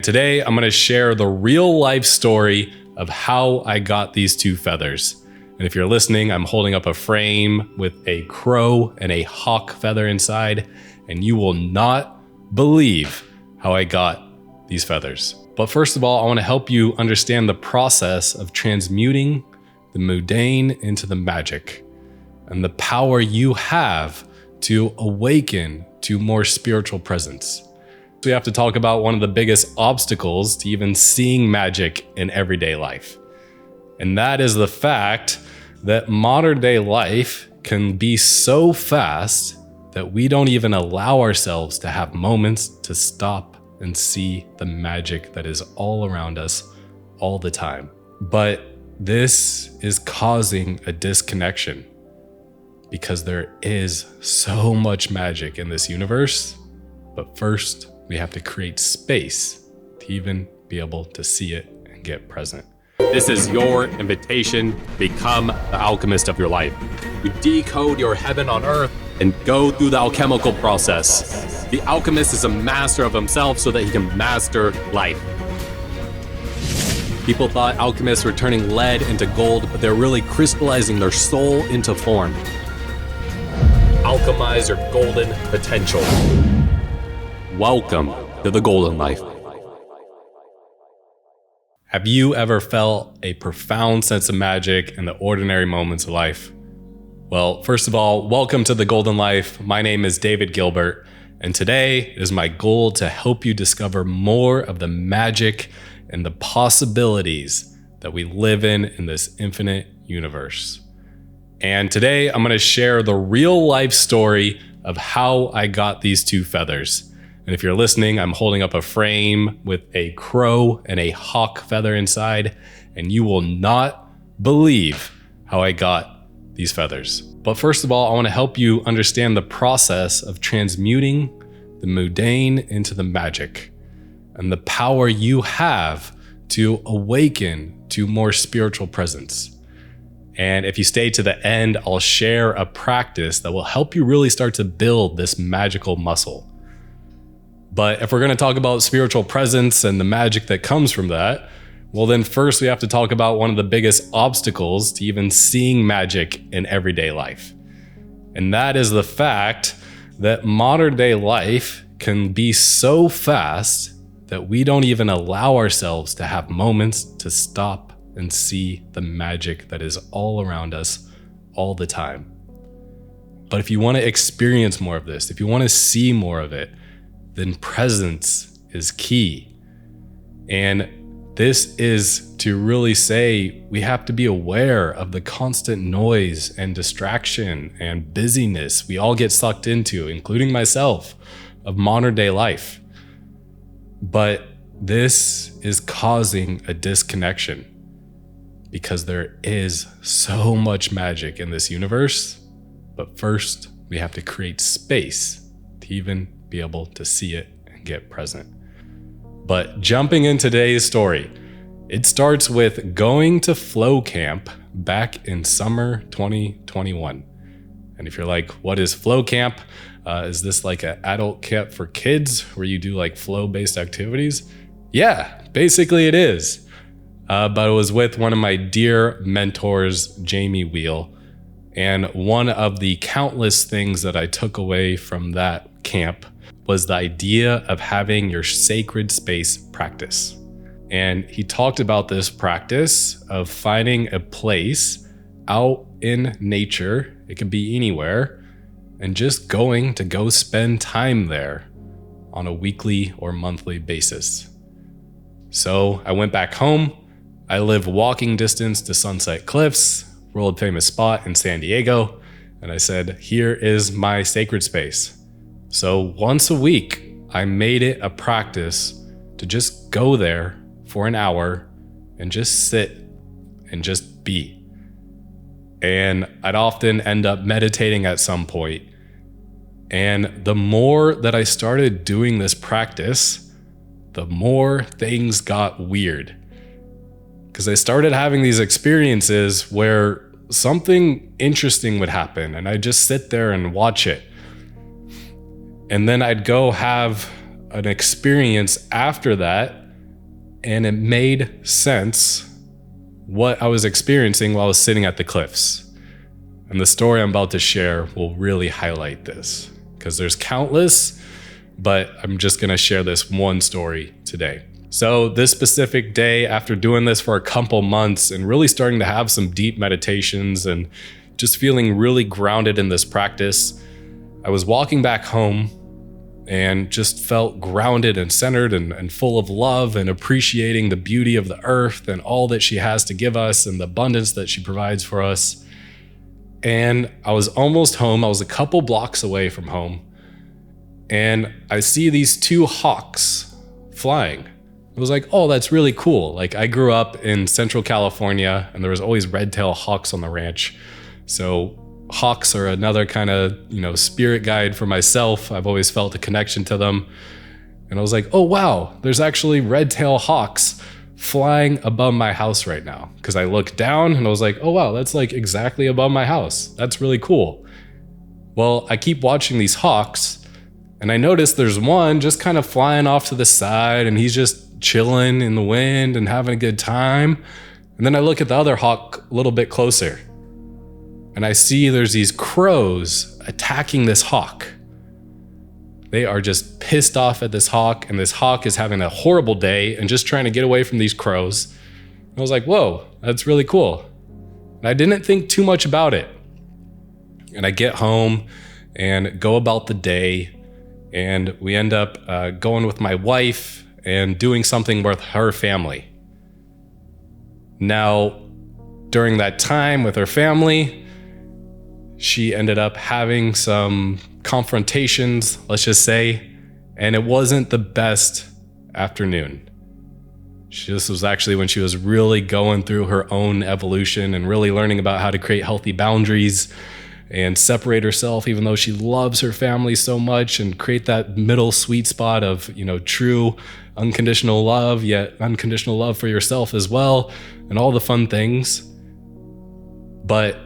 today I'm going to share the real life story of how I got these two feathers. And if you're listening, I'm holding up a frame with a crow and a hawk feather inside, and you will not believe how I got these feathers. But first of all, I want to help you understand the process of transmuting the mundane into the magic and the power you have to awaken to more spiritual presence. We have to talk about one of the biggest obstacles to even seeing magic in everyday life. And that is the fact that modern day life can be so fast that we don't even allow ourselves to have moments to stop and see the magic that is all around us all the time. But this is causing a disconnection because there is so much magic in this universe. But first, we have to create space to even be able to see it and get present. This is your invitation. Become the alchemist of your life. You decode your heaven on earth and go through the alchemical process. The alchemist is a master of himself so that he can master life. People thought alchemists were turning lead into gold, but they're really crystallizing their soul into form. Alchemize your golden potential. Welcome to the golden life. Have you ever felt a profound sense of magic in the ordinary moments of life? Well, first of all, welcome to the golden life. My name is David Gilbert, and today it is my goal to help you discover more of the magic and the possibilities that we live in this infinite universe. And today I'm going to share the real life story of how I got these two feathers. And if you're listening, I'm holding up a frame with a crow and a hawk feather inside, and you will not believe how I got these feathers. But first of all, I want to help you understand the process of transmuting the mundane into the magic and the power you have to awaken to more spiritual presence. And if you stay to the end, I'll share a practice that will help you really start to build this magical muscle. But if we're going to talk about spiritual presence and the magic that comes from that, well, then first we have to talk about one of the biggest obstacles to even seeing magic in everyday life. And that is the fact that modern day life can be so fast that we don't even allow ourselves to have moments to stop and see the magic that is all around us all the time. But if you want to experience more of this, if you want to see more of it, then presence is key. And this is to really say we have to be aware of the constant noise and distraction and busyness we all get sucked into, including myself, of modern day life. But this is causing a disconnection because there is so much magic in this universe. But first, we have to create space to even be able to see it and get present. But jumping in today's story, it starts with going to flow camp back in summer 2021. And if you're like, what is flow camp? Is this like an adult camp for kids where you do like flow-based activities? Yeah, basically it is. But it was with one of my dear mentors, Jamie Wheel. And one of the countless things that I took away from that camp was the idea of having your sacred space practice. And he talked about this practice of finding a place out in nature, it could be anywhere, and just going to go spend time there on a weekly or monthly basis. So I went back home. I live walking distance to Sunset Cliffs, world famous spot in San Diego. And I said, here is my sacred space. So once a week, I made it a practice to just go there for an hour and just sit and just be. And I'd often end up meditating at some point. And the more that I started doing this practice, the more things got weird. Because I started having these experiences where something interesting would happen and I'd just sit there and watch it. And then I'd go have an experience after that And it made sense what I was experiencing while I was sitting at the cliffs. And the story I'm about to share will really highlight this, because there's countless, but I'm just going to share this one story today. So this specific day, after doing this for a couple months and really starting to have some deep meditations and just feeling really grounded in this practice, I was walking back home and just felt grounded and centered and full of love and appreciating the beauty of the earth and all that she has to give us and the abundance that she provides for us. And I was almost home. I was a couple blocks away from home. And I see these two hawks flying. I was like, oh, that's really cool. Like, I grew up in Central California and there was always red-tailed hawks on the ranch. So hawks are another kind of, spirit guide for myself. I've always felt a connection to them. And I was like, oh, wow, there's actually red-tailed hawks flying above my house right now. Because I looked down and I was like, oh, wow, that's like exactly above my house. That's really cool. Well, I keep watching these hawks and I noticed there's one just kind of flying off to the side and he's just chilling in the wind and having a good time. And then I look at the other hawk a little bit closer and I see there's these crows attacking this hawk. They are just pissed off at this hawk, and this hawk is having a horrible day and just trying to get away from these crows. And I was like, whoa, that's really cool. And I didn't think too much about it. And I get home and go about the day, and we end up going with my wife and doing something with her family. Now, during that time with her family, she ended up having some confrontations, let's just say, and it wasn't the best afternoon. This was actually when she was really going through her own evolution and really learning about how to create healthy boundaries and separate herself, even though she loves her family so much, and create that middle sweet spot of, true unconditional love, yet unconditional love for yourself as well, and all the fun things. But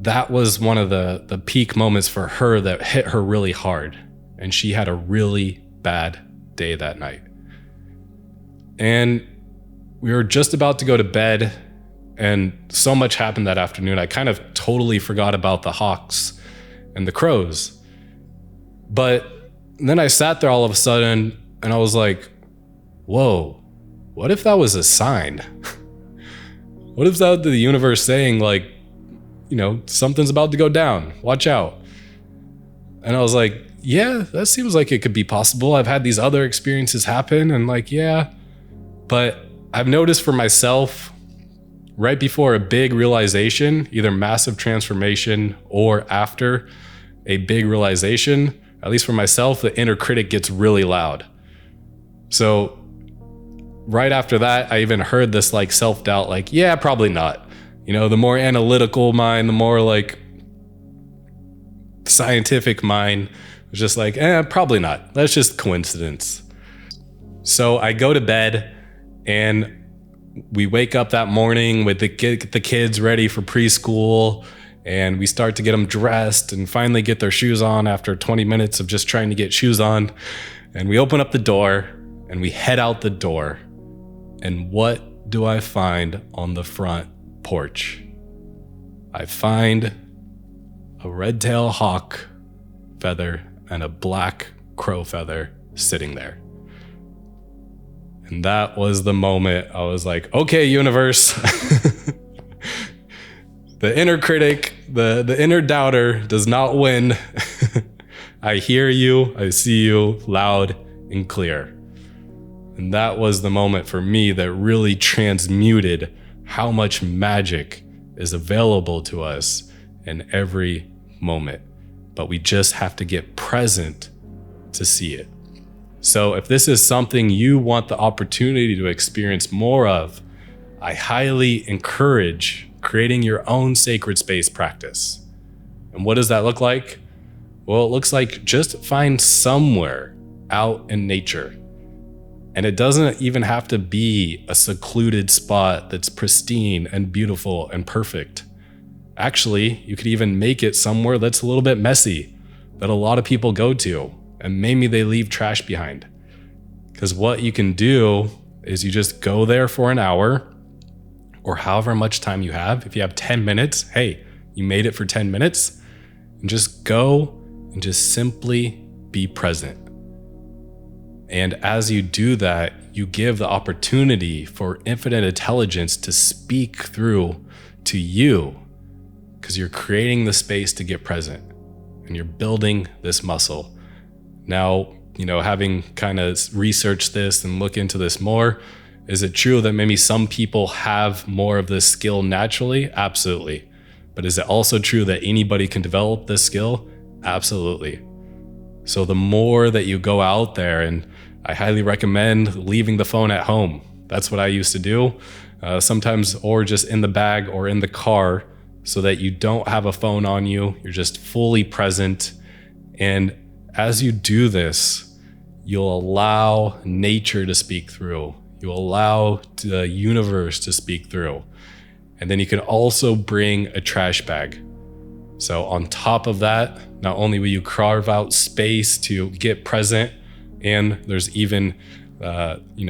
that was one of the peak moments for her that hit her really hard. And she had a really bad day that night. And we were just about to go to bed, and so much happened that afternoon. I kind of totally forgot about the hawks and the crows. But then I sat there all of a sudden and I was like, whoa, what if that was a sign? What if that was the universe saying, like, something's about to go down, watch out? And I was like, yeah, that seems like it could be possible. I've had these other experiences happen, and yeah, but I've noticed for myself, right before a big realization, either massive transformation or after a big realization, at least for myself, the inner critic gets really loud. So right after that, I even heard this self-doubt, yeah, probably not. The more analytical mind, the more scientific mind was just probably not. That's just coincidence. So I go to bed and we wake up that morning with the kids ready for preschool, and we start to get them dressed and finally get their shoes on after 20 minutes of just trying to get shoes on. And we open up the door and we head out the door. And what do I find on the front porch? I find a red-tailed hawk feather and a black crow feather sitting there. And that was the moment I was like, okay, universe. The inner critic, the inner doubter does not win. I hear you, I see you loud and clear. And that was the moment for me that really transmuted how much magic is available to us in every moment. But we just have to get present to see it. So if this is something you want the opportunity to experience more of, I highly encourage creating your own sacred space practice. And what does that look like? Well, it looks like just find somewhere out in nature. And it doesn't even have to be a secluded spot that's pristine and beautiful and perfect. Actually, you could even make it somewhere that's a little bit messy, that a lot of people go to, and maybe they leave trash behind. Because what you can do is you just go there for an hour or however much time you have. If you have 10 minutes, hey, you made it for 10 minutes, and just go and just simply be present. And as you do that, you give the opportunity for infinite intelligence to speak through to you, because you're creating the space to get present and you're building this muscle. Now, having kind of researched this and look into this more, is it true that maybe some people have more of this skill naturally? Absolutely. But is it also true that anybody can develop this skill? Absolutely. So the more that you go out there, and I highly recommend leaving the phone at home. That's what I used to do sometimes, or just in the bag or in the car, so that you don't have a phone on you. You're just fully present. And as you do this, you'll allow nature to speak through. You'll allow the universe to speak through. And then you can also bring a trash bag. So on top of that, not only will you carve out space to get present, and there's even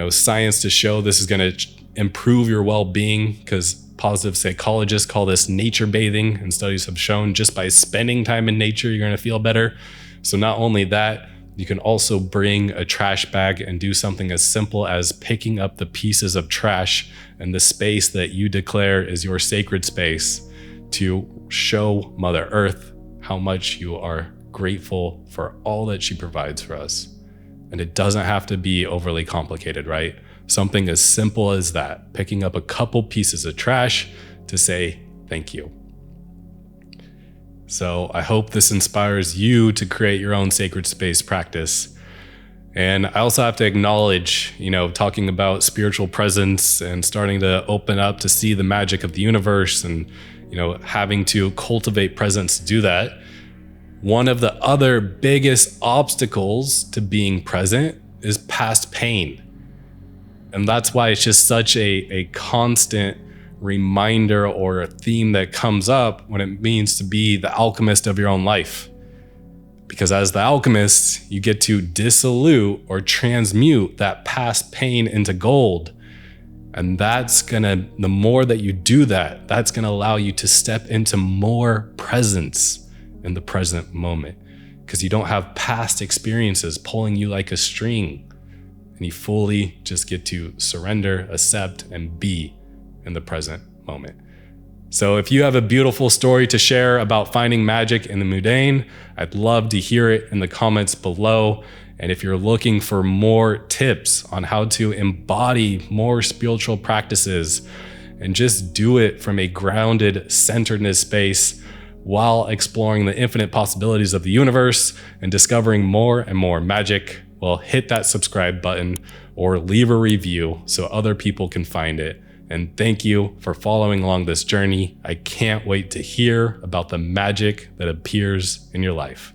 science to show this is going to improve your well-being, because positive psychologists call this nature bathing, and studies have shown just by spending time in nature, you're going to feel better. So not only that, you can also bring a trash bag and do something as simple as picking up the pieces of trash in the space that you declare is your sacred space, to show Mother Earth how much you are grateful for all that she provides for us. And it doesn't have to be overly complicated, right? Something as simple as that, picking up a couple pieces of trash to say thank you. So I hope this inspires you to create your own sacred space practice. And I also have to acknowledge, talking about spiritual presence and starting to open up to see the magic of the universe, and, having to cultivate presence to do that. One of the other biggest obstacles to being present is past pain. And that's why it's just such a constant reminder or a theme that comes up when it means to be the alchemist of your own life. Because as the alchemist, you get to dissolute or transmute that past pain into gold. And the more that you do that, that's gonna allow you to step into more presence in the present moment, because you don't have past experiences pulling you like a string, and you fully just get to surrender, accept, and be in the present moment. So if you have a beautiful story to share about finding magic in the mundane, I'd love to hear it in the comments below. And if you're looking for more tips on how to embody more spiritual practices and just do it from a grounded centeredness space while exploring the infinite possibilities of the universe and discovering more and more magic, well, hit that subscribe button or leave a review so other people can find it. And thank you for following along this journey. I can't wait to hear about the magic that appears in your life.